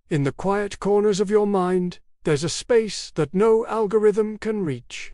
In the quiet corners of your mind, there's a space that no algorithm can reach.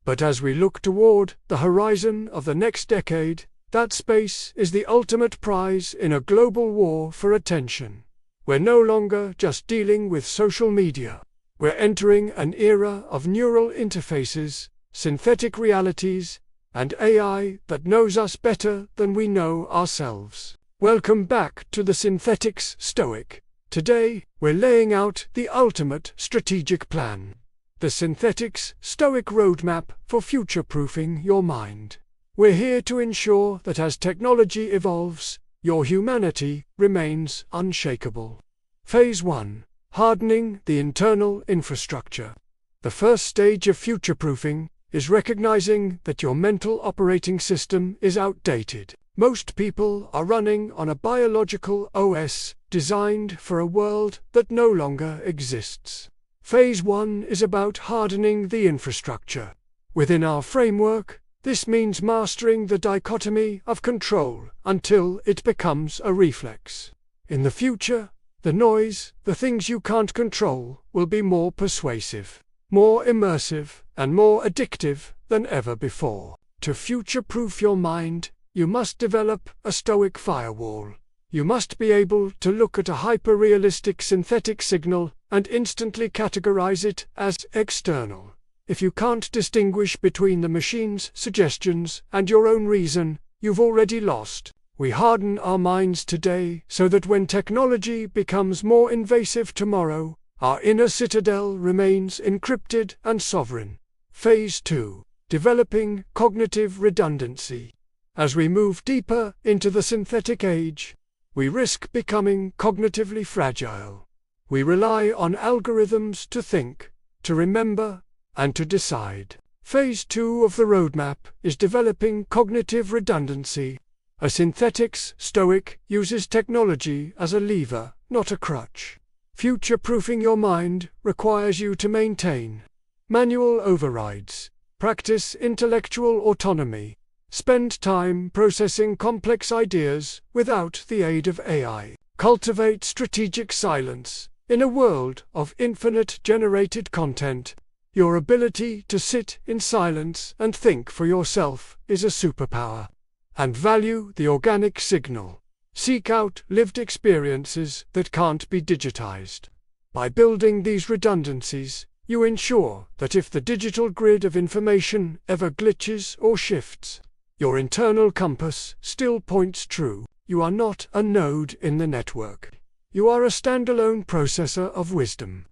But as we look toward the horizon of the next decade, that space is the ultimate prize in a global war for attention. We're no longer just dealing with social media. We're entering an era of neural interfaces, synthetic realities, and AI that knows us better than we know ourselves. Welcome back to the Synthetix Stoic. Today, we're laying out the ultimate strategic plan. The Synthetix Stoic Roadmap for future-proofing your mind. We're here to ensure that as technology evolves, your humanity remains unshakable. Phase 1. Hardening the internal infrastructure. The first stage of future-proofing is recognizing that your mental operating system is outdated. Most people are running on a biological OS designed for a world that no longer exists. Phase 1 is about hardening the infrastructure. Within our framework, this means mastering the dichotomy of control until it becomes a reflex. In the future, the noise, the things you can't control, will be more persuasive, more immersive, and more addictive than ever before. To future-proof your mind, you must develop a Stoic firewall. You must be able to look at a hyper-realistic synthetic signal and instantly categorize it as external. If you can't distinguish between the machine's suggestions and your own reason, you've already lost. We harden our minds today so that when technology becomes more invasive tomorrow, our inner citadel remains encrypted and sovereign. Phase 2. Developing cognitive redundancy. As we move deeper into the synthetic age, we risk becoming cognitively fragile. We rely on algorithms to think, to remember, and to decide. Phase 2 of the roadmap is developing cognitive redundancy. A Synthetix Stoic uses technology as a lever, not a crutch. Future-proofing your mind requires you to maintain manual overrides, practice intellectual autonomy, spend time processing complex ideas without the aid of AI, cultivate strategic silence. In a world of infinite generated content, your ability to sit in silence and think for yourself is a superpower. And value the organic signal. Seek out lived experiences that can't be digitized. By building these redundancies, you ensure that if the digital grid of information ever glitches or shifts, your internal compass still points true. You are not a node in the network. You are a standalone processor of wisdom.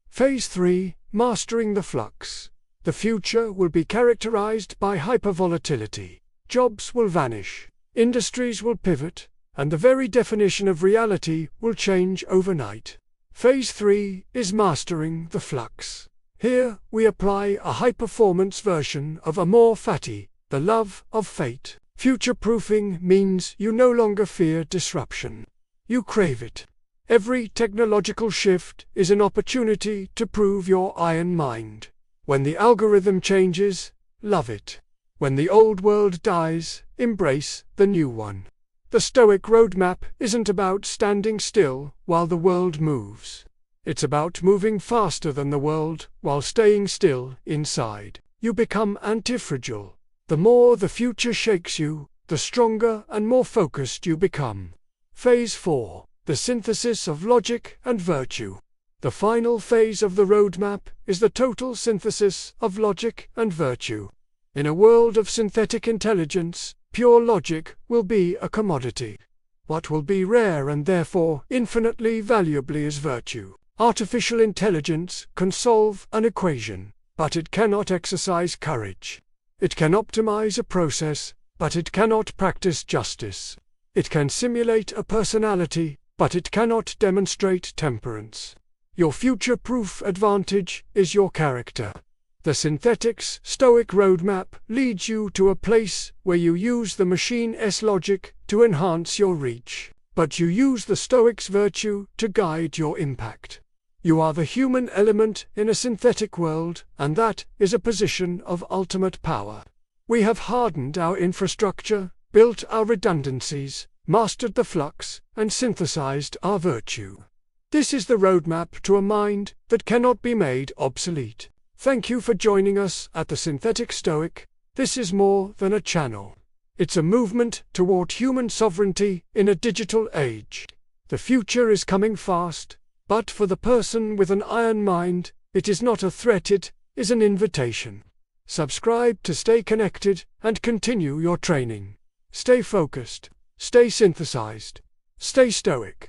Phase 3. Mastering the flux. The future will be characterized by hyper-volatility. Jobs will vanish, industries will pivot, and the very definition of reality will change overnight. Phase 3 is mastering the flux. Here, we apply a high-performance version of Amor Fati, the love of fate. Future-proofing means you no longer fear disruption. You crave it. Every technological shift is an opportunity to prove your iron mind. When the algorithm changes, love it. When the old world dies, embrace the new one. The Stoic Roadmap isn't about standing still while the world moves. It's about moving faster than the world while staying still inside. You become antifragile. The more the future shakes you, the stronger and more focused you become. Phase 4. The synthesis of logic and virtue. The final phase of the roadmap is the total synthesis of logic and virtue. In a world of synthetic intelligence, pure logic will be a commodity. What will be rare and therefore infinitely valuable is virtue. Artificial intelligence can solve an equation, but it cannot exercise courage. It can optimize a process, but it cannot practice justice. It can simulate a personality, but it cannot demonstrate temperance. Your future-proof advantage is your character. The Synthetix Stoic Roadmap leads you to a place where you use the machine's logic to enhance your reach, but you use the Stoic's virtue to guide your impact. You are the human element in a synthetic world, and that is a position of ultimate power. We have hardened our infrastructure, built our redundancies, mastered the flux, and synthesized our virtue. This is the roadmap to a mind that cannot be made obsolete. Thank you for joining us at the Synthetix Stoic. This is more than a channel. It's a movement toward human sovereignty in a digital age. The future is coming fast, but for the person with an iron mind, it is not a threat, it is an invitation. Subscribe to stay connected and continue your training. Stay focused, stay synthesized, stay stoic.